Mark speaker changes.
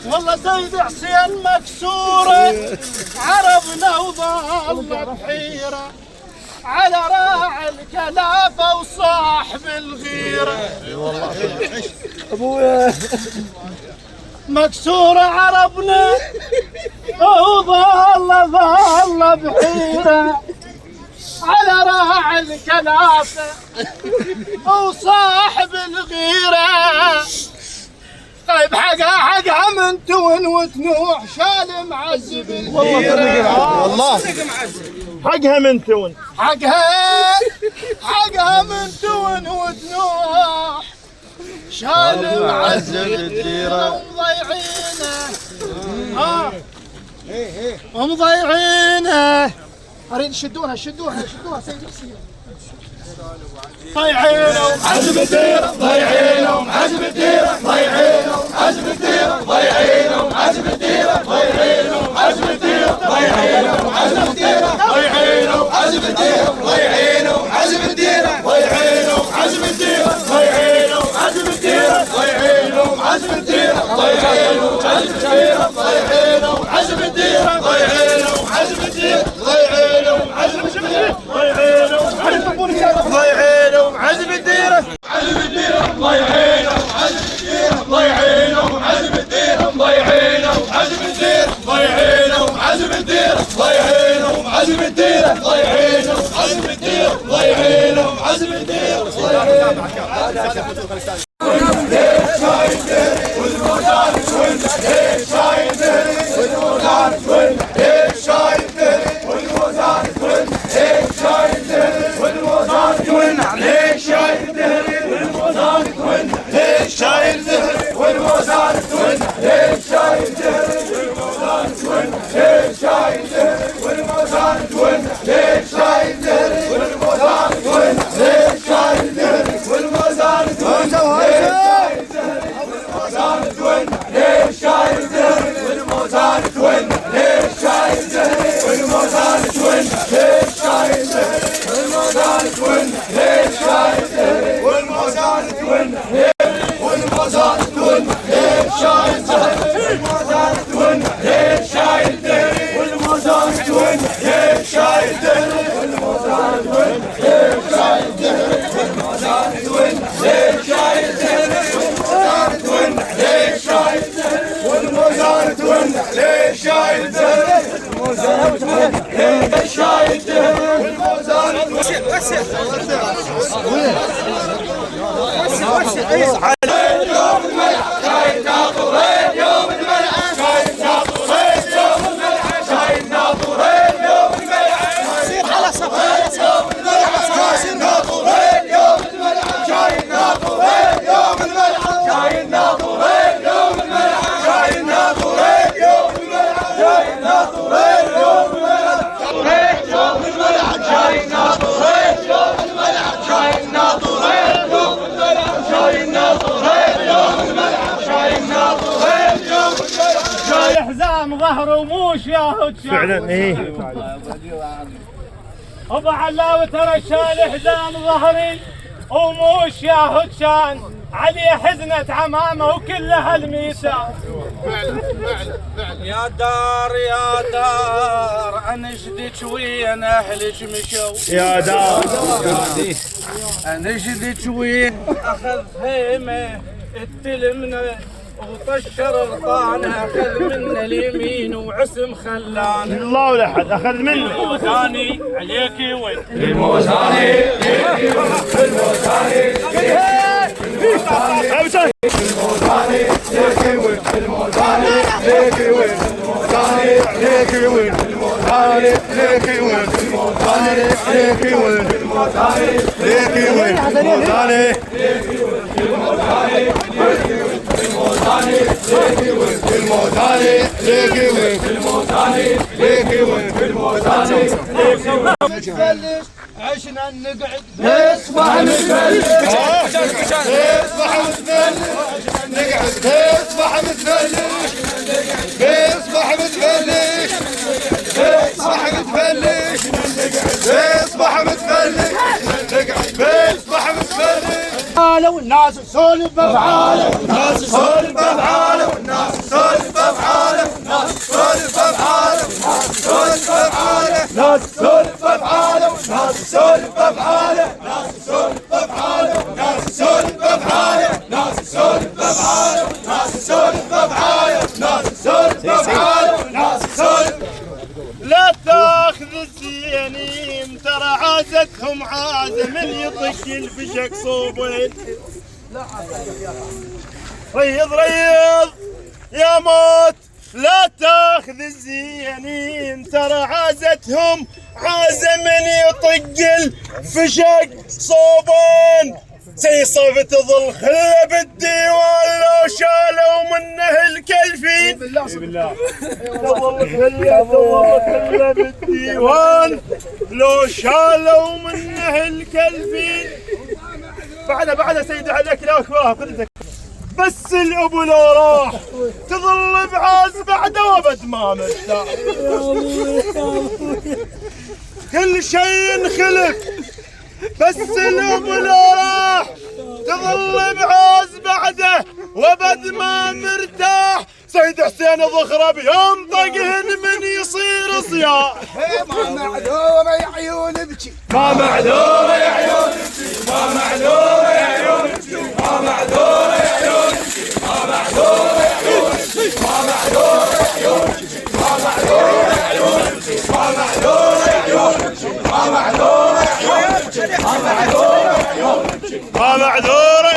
Speaker 1: والله سيد حسين مكسورة عربنا وظل بحيرة على راعي الكلافة وصاحب الغيرة. ابويا مكسورة عربنا وظل بحيرة على راعي الكلافة وصاحب الغيرة. طيب حقها من تون وتنوح شال معذب الغيرة.
Speaker 2: والله حقها من تون،
Speaker 1: حقها من تون وتنوح شال معذب الغيرة. ومضيعينه اريد شدوها سيدي حسين. ضيعينهم عزم الديرة، ضيعينهم عزم الديرة، ضيعينهم عزم الديرة، ضيعينهم عزم الديرة، ضيعينهم عزم الديرة، ضيعينهم عزم الديرة، ضيعينهم عزم الديرة، ضيعينهم عزم الديرة، ضيعينهم عزم الديرة، ضيعينهم عزم الديرة، ضيعينهم عزم الديرة، ضيعينهم عزم الديرة، ضيعينهم عزم الديرة، ضيعينهم عزم الديرة، ضيعينهم عزم الديرة، ضيعينهم عزم الديرة، عزم الديرة، ضيعينهم عزم الديرة، ضيعينهم عزم الديرة، ضيعينهم عزم الديرة، ضيعينهم عزم الديرة، ضيعينهم عزم الديرة، ضيعينهم عزم الديرة، ضيعينهم عزم الديرة، شايل ذهري والموزان تون، ليش شايل ذهري والموزان تون، ليش شايل ذهري والموزان تون، ليش شايل ذهري والموزان تون، ليش شايل ذهري والموزان تون، ليش شايل ذهري والموزان تون، ليش شايل ذهري والموزان تون، ليش شايل ذهري والموزان تون، ليش شايل ذهري والموزان تون، والموزان تون، ليش شايل ذهري والموزان تون، ليش شايل ذهري والموزان تون، ليش شايل ذهري والموزان تون، ليش شايل ذهري والموزان تون، ليش شايل ذهري والموزان تون، ليش شايل ذهري والموزان تون، ليش شايل ذهري والموزان تون، ليش شايل ذهري والموزان تون. ظهر وموش يا هدشان
Speaker 2: فعلا ايه
Speaker 1: ابو علاوي ترى شال حزام ظهري وموش يا هدشان علي حزنة عمامه وكلها الميسان.
Speaker 3: يا دار انشدك وين اهلك مشوا،
Speaker 2: يا دار
Speaker 3: انشدك وين اخذ هيمه التلمنا وطشر الطانه، اخذ منا اليمين وعسم خلانه.
Speaker 2: الله ولا حد اخذ منه.
Speaker 1: الموزاني عليكي وين،
Speaker 3: الموزاني عليكي وين، الموزاني
Speaker 2: الموزاني
Speaker 3: عليكي وين، الموزاني عليكي وين، الموزاني عليكي وين، الموزاني
Speaker 1: الموزاني ليكي وين في الموزاني ليكي وين في الموزاني ليكي وين في الموزاني ليكي وين في الموزاني ليكي وين في الموزاني ليكي وين في الموزاني ليكي وين في الموزاني
Speaker 3: نتفلش عشنا نقعد
Speaker 1: نصبح نتفلش نصبح نتفلش نقعد نصبح نتفلش نصبح نتفلش نصبح نتفلش نصبح نتفلش نقعد نصبح نتفلش
Speaker 3: والناس تسولف بافعاله
Speaker 1: الناس تسولف بافعاله والناس تسولف بافعاله الناس تسولف بافعاله الناس تسولف بافعاله الناس تسولف بافعاله الناس تسولف بافعاله الناس تسولف بافعاله الناس تسولف بافعاله الناس تسولف بافعاله الناس تسولف بافعاله الناس تسولف.
Speaker 2: لا تاخذ الزيانين ترى عازتهم عازم يطق الفشك صوبين. ريض ريض يا موت لا تاخذ الزيانين ترى عازتهم عازم يطق الفشك صوبين. سيصف تظل خله بالديوان لو شالوا منه الكلفين. بالله تظل خله بالديوان لو شالوا منه الكلفين. بعد سيد عليك لا اكبرها قلتك بس الابو لو راح تظل بعاز بعده وابد ما مرتاح. كل شيء انخلف بس الابو لو راح تظل بعاز بعده وابد ما مرتاح. سيد حسين ضخرب يوم طقهن من يصير صياح.
Speaker 3: ما معذوره يا عيون ابكي
Speaker 1: ما معذوره يا عيون ابكي ما معذوره يا عيون ابكي ما معذوره يا عيون ابكي ما معذوره يا عيون ابكي ما معذوره يا عيون ابكي ما معذوره يا عيون ابكي ما معذوره يا عيون ابكي ما معذوره يا عيون ابكي ما معذوره يا عيون ابكي
Speaker 2: ما معذوره